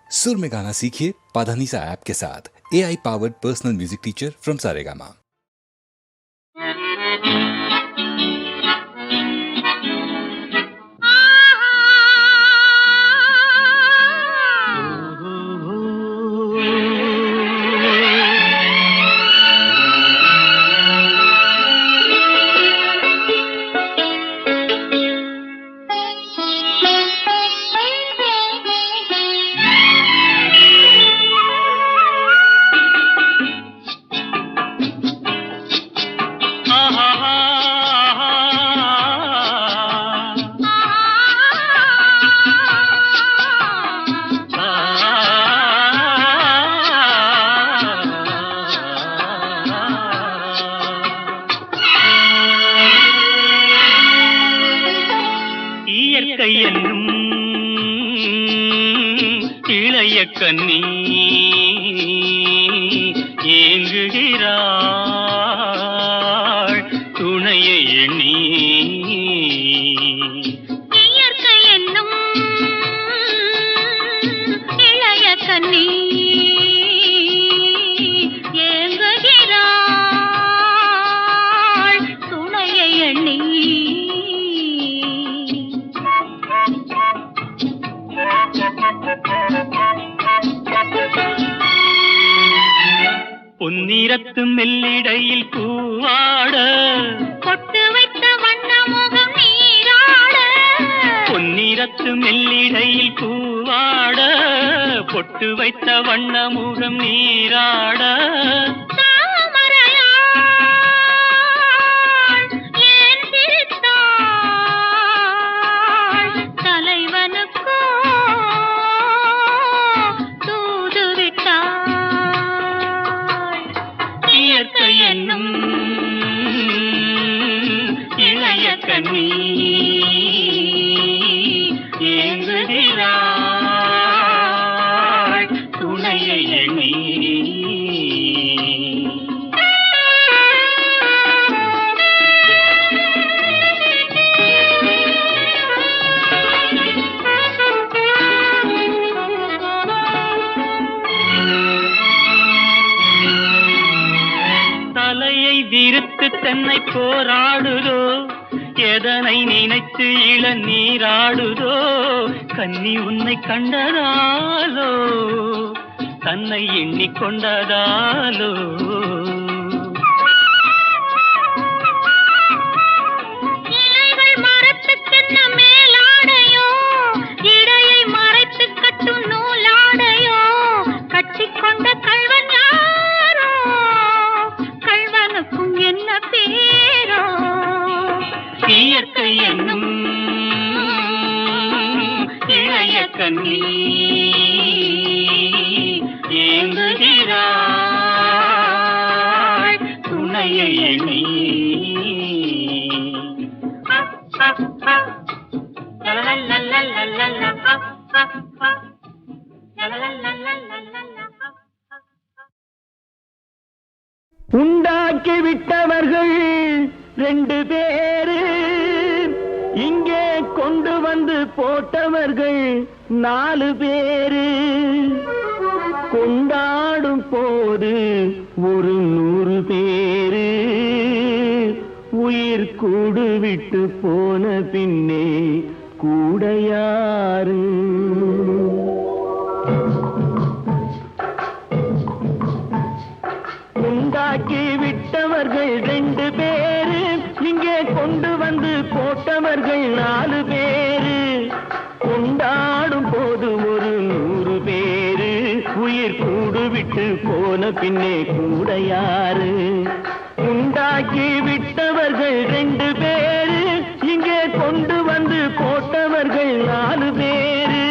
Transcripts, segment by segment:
सुर में गाना सीखिए पाधानीसा ऐप के साथ। AI powered personal music teacher from Saregama. இளைய கன்னி ஏங்குகிறாள் துணையை எண்ணி. இயற்கை என்னும் இளைய கன்னி ஏங்குகிறாள் துணையை எண்ணி. பொன்னிறத்து மெல்லிடையில் பூவாட பொட்டு வைத்த வண்ண முகம் நீராட. பொன்னிறத்து மெல்லிடையில் பூவாட பொட்டு வைத்த வண்ண முகம் நீராட. இளைய கன்னி ஏங்குகிறாள் துணையை எண்ணி. தலையை விரித்து தன்னை போராடுதோ, எதனை நினைத்து இளநீராடுதோ. கன்னி உன்னை கண்டதாலோ தன்னை எண்ணிக்கொண்டதாலோ. இலைகள் மரத்துக்கென்ன மேலாடையோ, இடையை மறைத்து கட்டும் நூலாடையோ. கட்டிக்கொண்ட கள்வன் யாரோ, கள்வனுக்கும் என்ன பேரோ. இயற்கை என்னும் இளைய கன்னி ஏங்குகிறாள் துணையை எண்ணி. உண்டாக்கி விட்டவர்கள் 2 பேரு, இங்கே கொண்டு வந்து போட்டவர்கள் 4 பேரு. கொண்டாடும் போது ஒரு 100 பேரு, உயிர் கூடு விட்டு போன பின்னே கூட யாரு? உண்டாக்கி விட்டவர்கள் 2 பேரு, இங்கே கொண்டு வந்து போட்டவர்கள் 4 பேரு. கொண்டாடும் போது ஒரு 100 பேரு, உயிர் கூடு விட்டு போன பின்னே கூட யாரு? உண்டாக்கி விட்டவர்கள் 2 பேரு, இங்கே கொண்டு வந்து போட்டவர்கள் 4 பேரு.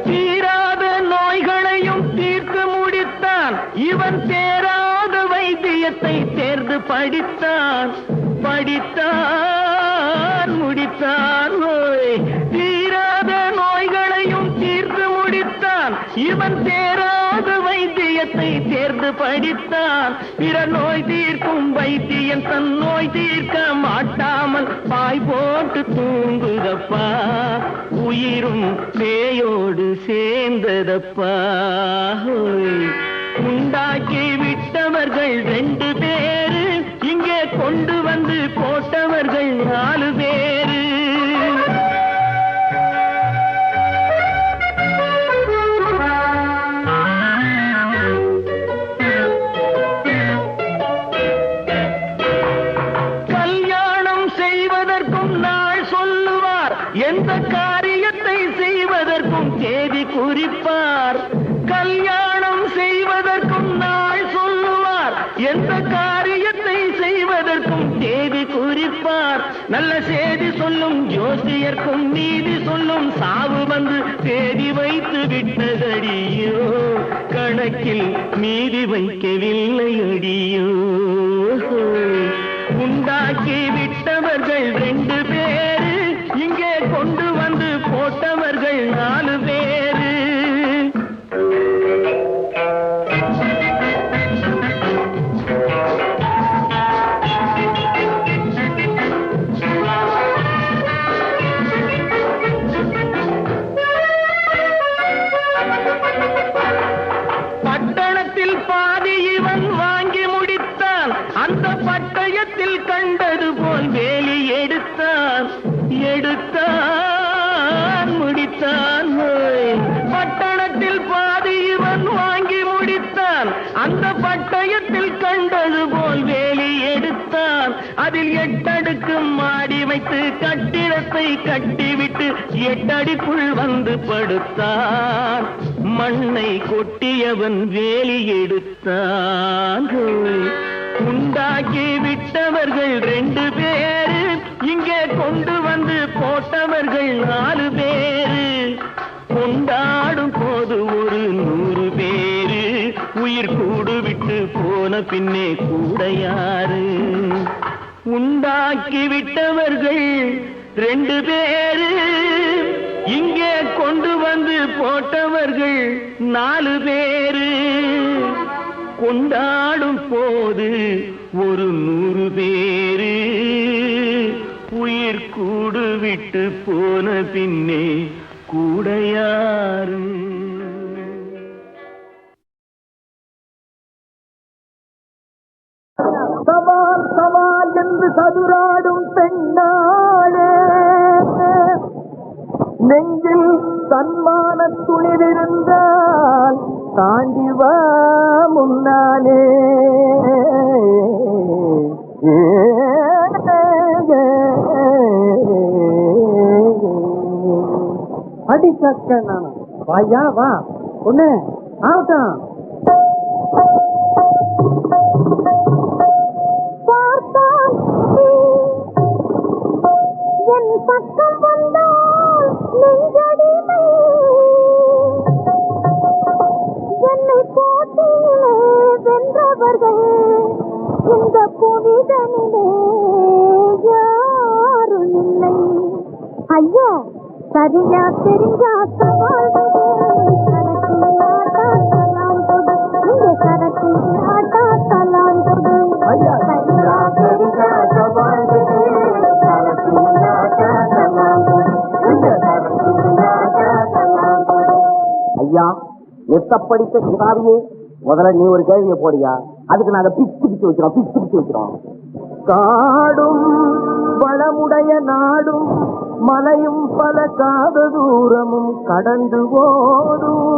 தீராத நோய்களையும் தீர்த்து முடித்தான் இவன். தேராத வைத்தியத்தை தேர்ந்து படித்தான் முடித்தான். தீராத நோய்களையும் இவன் தேராத வைத்தியத்தை தேர்ந்து படித்தான். பிற நோய் தீர்க்கும் வைத்தியன் தன் நோய் தீர்க்க மாட்டாமல் பாய் போட்டு தூங்குதப்பா. உயிரும் பேயோடு சேர்ந்ததப்பா. உண்டாக்கி விட்டவர்கள் 2 பேரு, இங்கே கொண்டு வந்து போட்டவர்கள் 4 பேரு. கல்யாணம் செய்வதற்கும் நாள் சொல்லுவார், எந்த காரியத்தை செய்வதற்கும் தேதி குறிப்பார். கல்யாணம் செய்வதற்கும் நாள் சொல்லுவார், எந்த காரியத்தை செய்வதற்கும் தேதி குறிப்பார். நல்ல செய்தி சொல்லும் ஜோசியர்க்கும் நீதி சொல்லும் சாவு வந்து தேதி வைத்து விட்டதடியோ. கணக்கில் மீதி வைக்கவில்லை அடியோ. உண்டாக்கி விட்டவர்கள் 2 பேரு, இங்கே கொண்டு வந்து போட்டவர்கள் 4 பேரு. பட்டணத்தில் பாதி இவன் வாங்கி முடித்தான். அந்த பட்டயத்தில் கண்டது போல் வேலி எடுத்தான். முடித்தான். பட்டணத்தில் பாதி இவன் வாங்கி முடித்தான். அந்த பட்டயத்தில் கண்டது போல் வேலி எடுத்தான். அதில் 8 அடுக்கு மாடி வைத்து கட்டிடத்தை கட்டிவிட்டு 8 அடிக்குள் வந்து படுத்தான். மண்ணை கொட்டியவன் வேலி எடுத்தான். உண்டாக்கி விட்டவர்கள் 2 பேரு, இங்கே கொண்டு வந்து போட்டவர்கள் 4 பேரு. கொண்டாடும் போது ஒரு 100 பேரு, உயிர் கூடு விட்டு போன பின்னே கூட யாரு. உண்டாக்கி விட்டவர்கள் 2 பேரு, இங்கே கொண்டு வந்து போட்டவர்கள் 4 பேரு. கொண்டாடும் போது ஒரு 100 பேரு, உயிர் கூடு விட்டு போன பின்னே கூட யாரு. சவால் சவால் என்று சதுராடும் பெண்ணாளே, நெஞ்சில் சன்மான துணிவிருந்தால் தாண்டி வா முன்னாலே. அடிச்சக்க நானும் வாயா வா ஒண்ணு ஆகட்டும். என் பக்கம் வந்தால் நெஞ்சடிமை, என்னை போட்டியிலே வென்றவர்கள் இந்த புனிதனிலே யாரும் இல்லை. ஐயா சரியா தெரிஞ்சா சவால் விடு, சரக்கு ஆட்டா தலாம் கொடு, இங்க சரக்கு ஆட்டா தலாம் கொடு. சரியா தெரிஞ்சா சவால் விடு, சரக்கு ஆட்டா தலாம் கொடு, இங்க சரக்கு ஆட்டா தலாம் கொடு. ஐயா எத்த படித்த கிதாரியே, முதல்ல நீ ஒரு கேள்வியை போடியா, அதுக்கு நாங்க பிச்சு வைக்கிறோம். காடும் வளமுடைய நாடும் மலையும் பல காத தூரமும் கடந்து ஓடும்.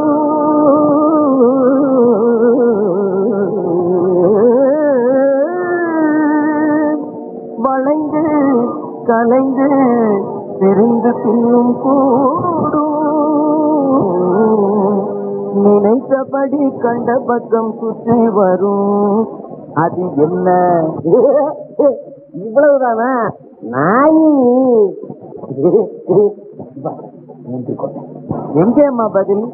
வளைந்து கலைந்து பிரிந்து பின்னும் கூடும். நினைத்தபடி கண்ட பக்கம் சுற்றி வரும். அது என்ன? இவ்வளவுதானா நாயி? எங்கேம்மா பதில்?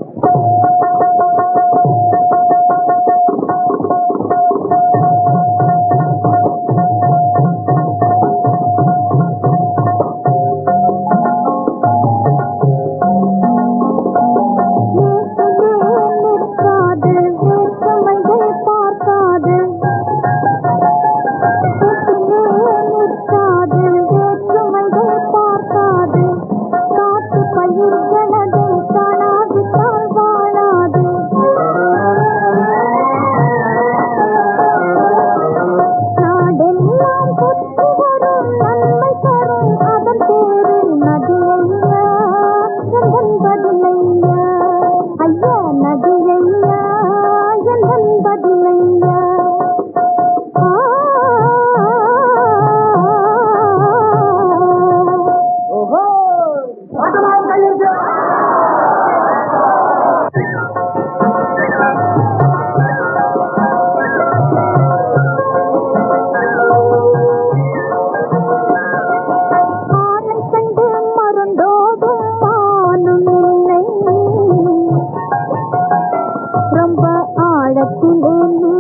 பதிலையா ஐயா நதியையா என் பதிலையா ஓஹோ ஆழத்திலே நீந்தி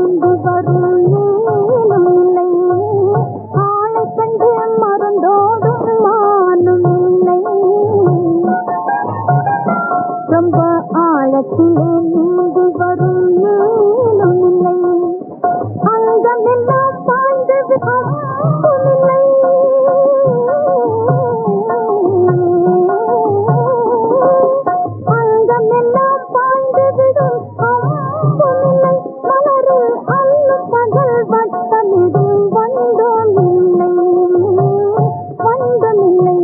வரும் நீனும் இல்லை ஆளை கண்டு மறந்தோடும் மானும் இல்லை ரொம்ப ஆழத்திலே நீந்தி வரும் நீனும் இல்லை அங்கமெல்லாம் பாய்ந்தது அம்பும் இல்லை அங்கமெல்லாம் பாய்ந்துவிடும் அம்புமில்லை மலரில் அல்லும் பகல் வட்டமிடும் வந்தோமில்லை வந்தமில்லை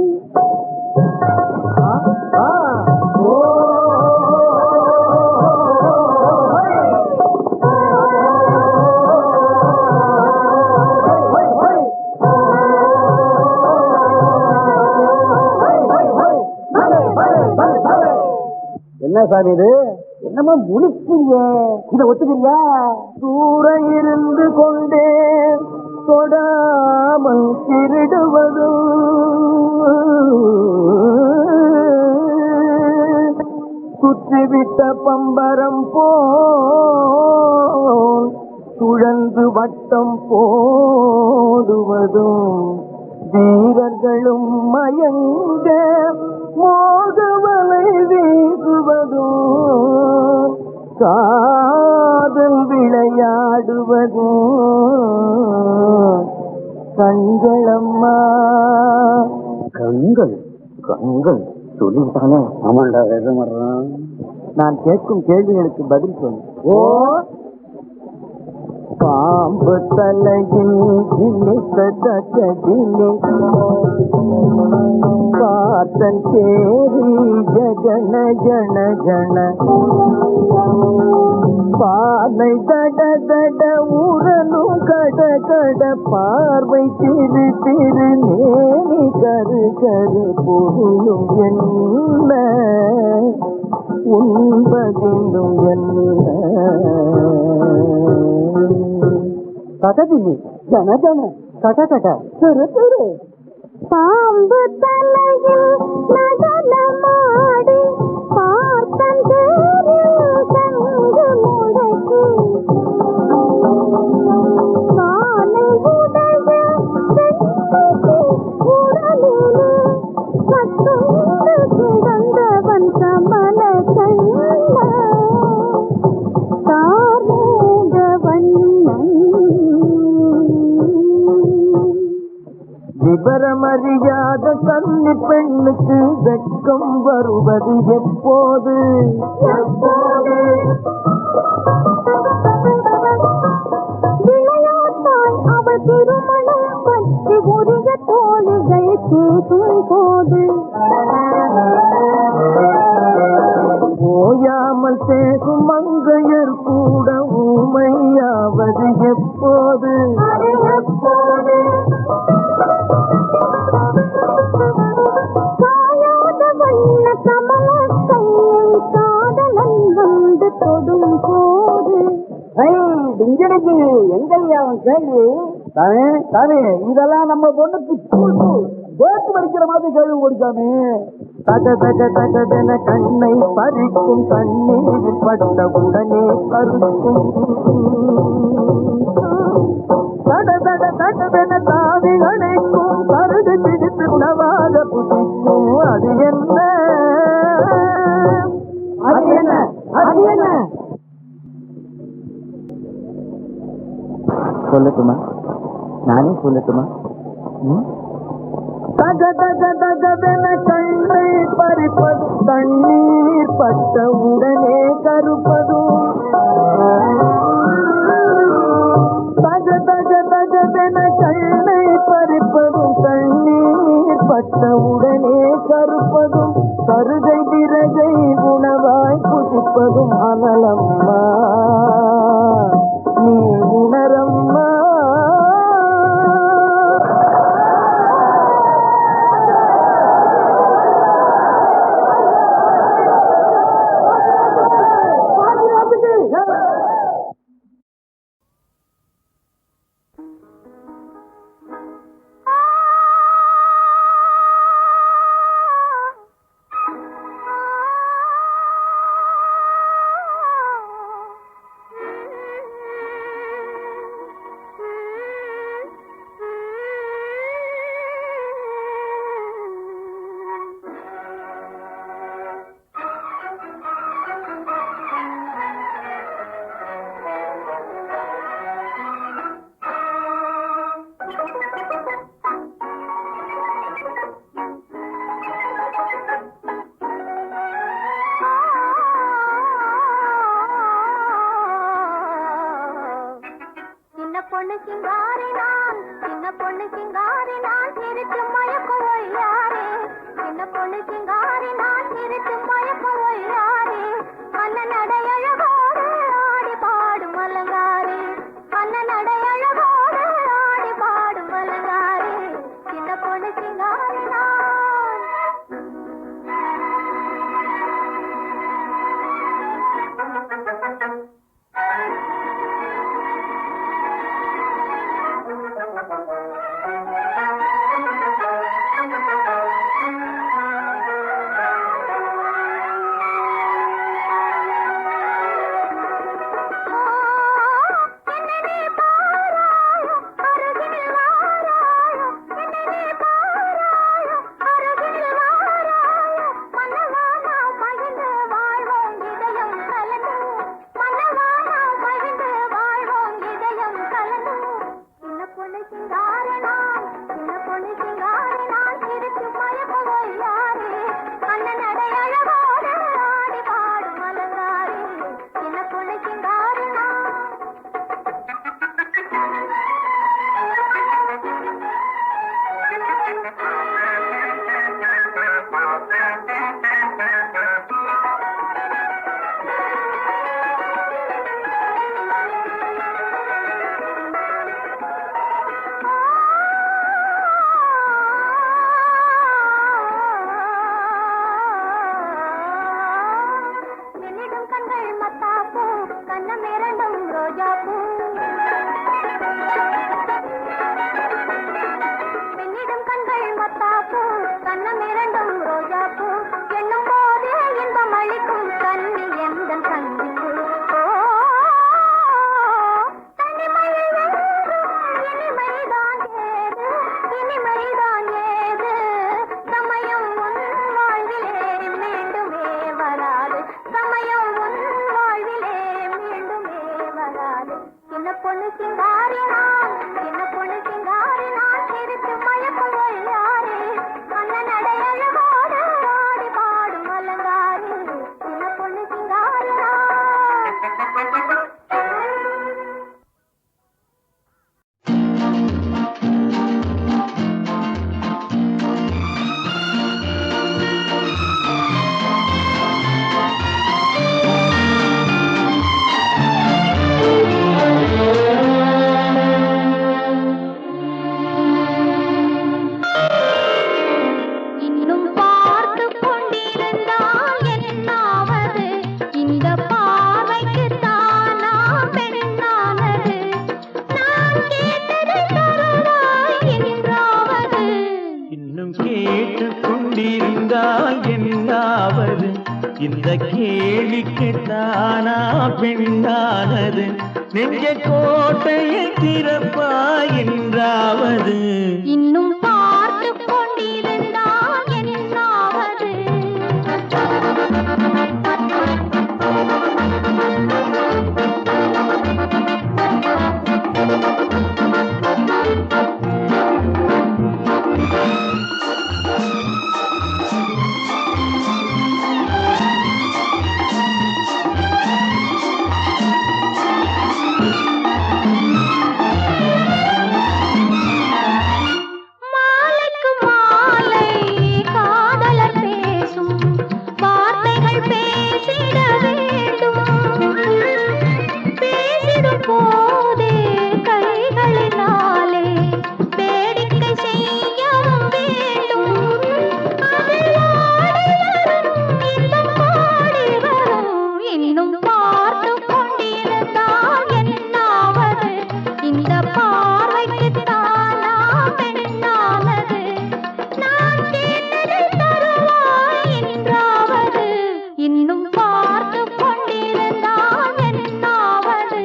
என்ன சாமி இது என்னமோ முழிக்கிறிய இத ஒத்துக்கிறியா தூர இருந்து கொண்டே தொடாமல் திருடுவதும் சுற்றிவிட்ட பம்பரம் போல் சுழந்து வட்டம் போடுவதும் வீரர்களும் மயங்க மோகவலை வீசுவதும் காதல் விளையாடுவதும் கண்களம்மா கண்கள் கண்கள் சொல்லிவிட்டானே ஆமாண்டா வேதமர்றான் நான் கேட்கும் கேள்விகளுக்கு பதில் சொல்லு ஓ பாம்பு தலையில் இனித்ததிலே பாத்தன் சேரில் ஜகன ஜன ஜன பானை தட தட உரலும் கட கட பார்வை திரு திரு மேனி கரு கரு பொருளும் என்ன உண்பதிலும் என்ன கதவில்லை ஜன ஜன கட கட திரு திரு பாம்பு தலையில் நடனமாடி பார்த்தன் தேரில் சங்கு முடக்கி வானை உடைய வெண்ணிக்கு உடலிலே கட்டுண்டு கிடந்தவன் கமல கண்ண தாரேக வண்ணன் விவரமறியாத கன்னி பெண்ணுக்கு வெட்கம் வருவது எப்போது விளையாட்டாய் அவள் திருமணம் பற்றி உரிய தோழிகள் பேசும் போது ஓயாமல் பேசும் மங்கையர் கூட ஊமையாவது எப்போது காயாத வண்ண கமல கையை காதலன் வந்து தொடும் போது எங்கய்யா அவன் கேள்வி தானே தானே இதெல்லாம் நம்ம பொண்ணுக்கு வேட்டு வரைக்கிற மாதிரி கேள்வி ஓடிச்சாமே தக தக தகதென கண்ணை பறிக்கும் கண்ணீரில் பட்ட உடனே கருக்கும் தட தட தகதென தாவி அணைக்கும் கருது பிடித்து உணவாக புதிக்கும் அது என்ன அது என்ன அது என்ன சொல்லட்டுமா நானே சொல்லட்டுமா தக தக தகதென கண்ணை பறிப்பது தண்ணீர் பட்ட உடனே கருப்பதும் தக தக தகதென கண்ணை பறிப்பதும் தண்ணீர் பட்ட உடனே கருப்பதும் கருகை விறகை இருப்பதும் அனலம்மா நீ உணரம்மா. இந்த கேள்விக்கு தானா பெண்ணானது நெஞ்ச கோட்டையை திறப்பா என்றாவது இன்னும் பார்த்து கொண்டிருந்தால் என்னாவது பேசிட வேண்டும் போதே கைகளினாலே வேடிக்கை செய்யவும் வேண்டும். அதில் ஆடி வரும் இன்பம் பாடி வரும். இன்னும் பார்த்து கொண்டிருந்தால் என்னாவது? இந்த பார்வைக்குத்தானா பெண்ணானது? நான் கேட்டதை தருவாய் என்றாவது? இன்னும் பார்த்து கொண்டிருந்தால் என்னாவது?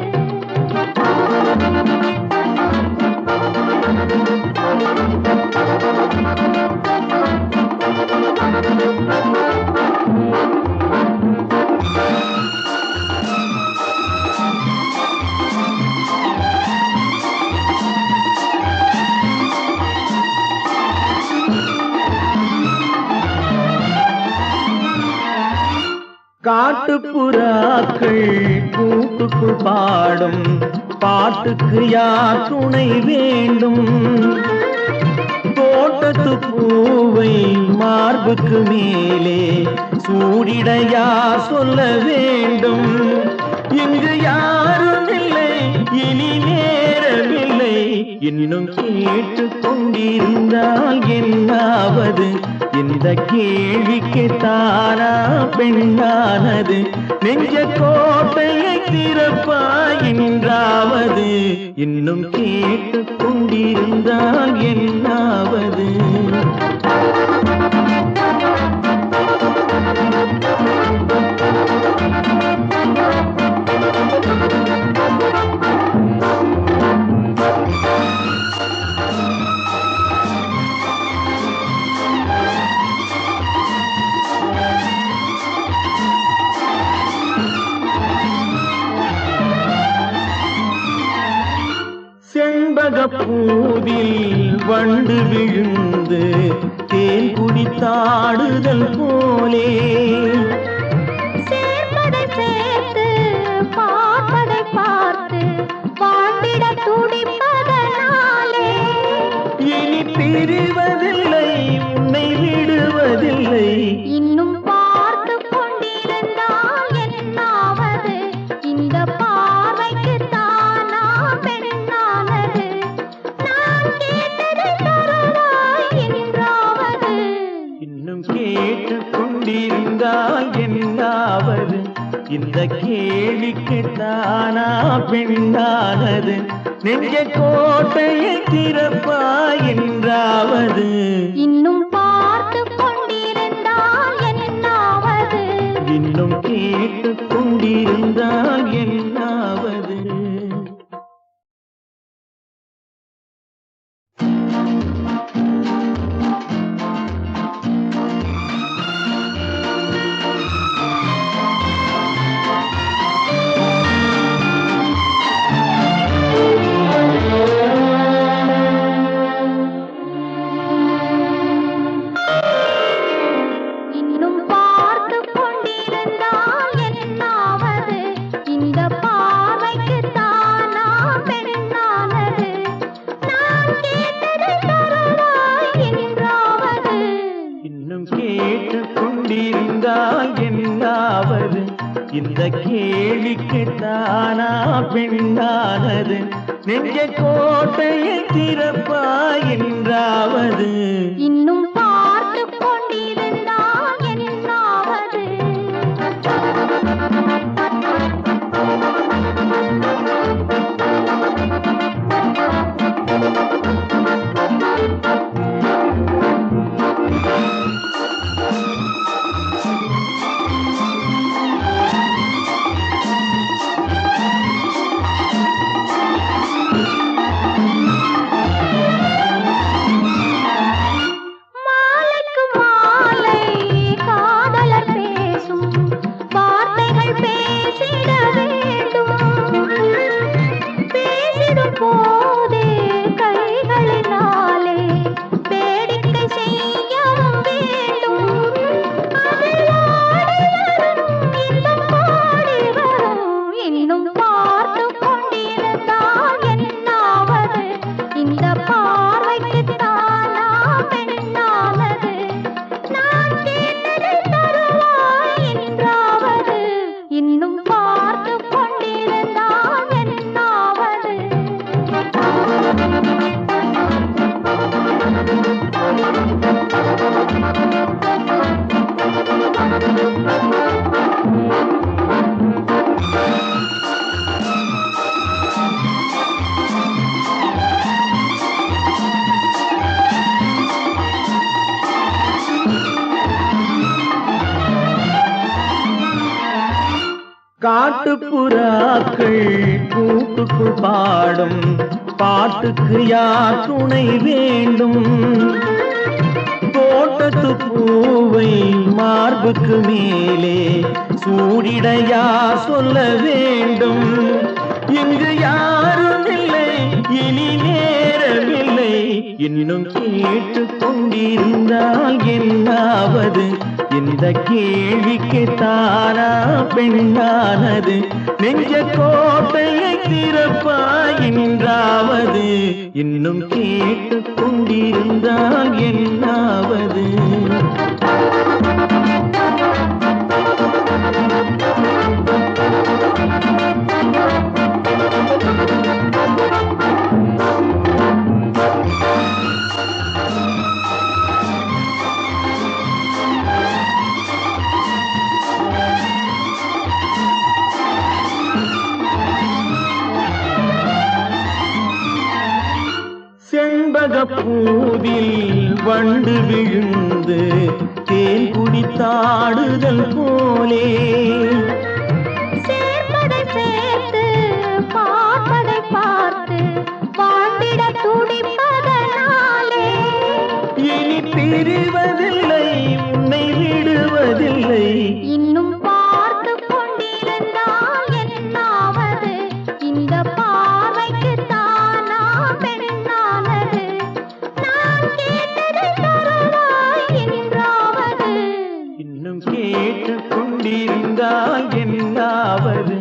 காட்டுப்புறாக்கள் கூட்டுக்குள் பாடும் பாட்டுக்கு யார் துணை வேண்டும்? தோட்டத்து பூவை மார்புக்கு மேலே சூடிட யார் சொல்ல வேண்டும்? இங்கு யாரும் இல்லை, இனி நேரமில்லை. இன்னும் கேட்டு கொண்டிருந்தால் என்னாவது? இந்த கேள்விக்கு தானா பெண்ணானது? நெஞ்ச கோட்டையை திறப்பாய் என்றாவது? இன்னும் கேட்டு கொண்டிருந்தால் என்னாவது? செண்பகப்பூவில் வண்டு விழுந்து தேன் குடித்தாடுதல் போலே சேர்ப்பதை சேர்த்து பார்ப்பதை பார்த்து வாழ்ந்திட துடிப்பதனாலே இனி பிரிவதில்லை, உன்னை விடுவதில்லை. இன்னும் பார்த்து கொண்டிருந்தால் என்னாவது? இந்த பார்வைக்கு தானா பெண்ணானது? நான் கேட்டதை தருவாய் என்றாவது? இன்னும் கேட்டு கொண்டிருந்தால் என்னாவது? இந்த கேள்விக்கு தானா பெண்ணானது? நெஞ்ச கோட்டையை திறப்பாய் என்றாவது? இன்னும் பார்த்து கொண்டிருந்தால் என்னாவது? இன்னும் கேட்டு கொண்டிருந்தால் என்னாவது? இன்னும் பார்த்து கொண்டிருந்தால் என்னாவது? இந்த பார்வைக்கு தானா பெண்ணானது? நான் கேட்டதை தருவாய் என்றாவது? இன்னும் கேட்டு கொண்டிருந்தால் என்னாவது? இந்த கேள்விக்கு தானா பெண்ணானது? நெஞ்ச கோட்டையை திறப்பாய் என்றாவது? இன்னும் பார்த்து கொண்டிருந்தால் என்னாவது? மாலைக்கு மாலை காதலர் பேசும் வார்த்தைகள் பேசிட வேண்டும். பேசிடும் போதே கைகளினாலே வேடிக்கை செய்யவும் வேண்டும். அதில் ஆடி வரும் இன்பம் பாடி வரும். இன்னும் பார்த்து கொண்டிருந்தால் என்னாவது? இந்த பார்வைக்கு தானா பெண்ணானது? நான் கேட்டதை தருவாய் என்றாவது? இன்னும் காட்டுப்புறாக்கள் கூட்டுக்குள் பாடும் பாட்டுக்கு யார் துணை வேண்டும்? தோட்டத்து பூவை மார்புக்கு மேலே சூடிட யார் சொல்ல வேண்டும்? இங்கு யாரும் இல்லை, இனி நேரமில்லை, இன்னும் கேட்டுக் கொண்டிருந்தால் என்னாவது? இந்த கேள்விக்கு தானா பெண்ணானது? நெஞ்ச கோட்டையை திறப்பாயின்றாவது? இன்னும் கேட்டுக் கொண்டிருந்தால் என்னாவது? செண்பகப்பூவில் வண்டு விழுந்து தேன் குடித்தாடுதல் போலே சேர்ப்பதை சேர்த்து பார்ப்பதை பார்த்து வாழ்ந்திட துடிப்பதனாலே இனி பிரிவதில்லை, உன்னை விடுவதில்லை. இன்னும் பார்த்து கொண்டிருந்தால் என்னாவது? இந்த பார்வைக்கு தானா பெண்ணானது? நான் கேட்டதை தருவாய் என்றாவது? இன்னும் கேட்டுக் கொண்டிருந்தால் என்னாவது?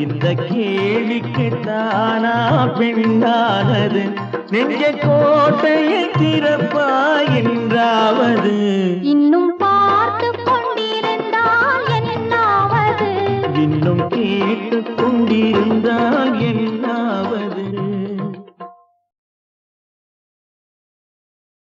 இந்த கேள்விக்கு தானா பெண்ணானது? நெஞ்ச கோட்டையை திறப்பாய் என்றாவது? இன்னும் பார்த்து கொண்டிருந்தால் என்னாவது? இன்னும் கேட்டுக் கொண்டிருந்தால் என்ன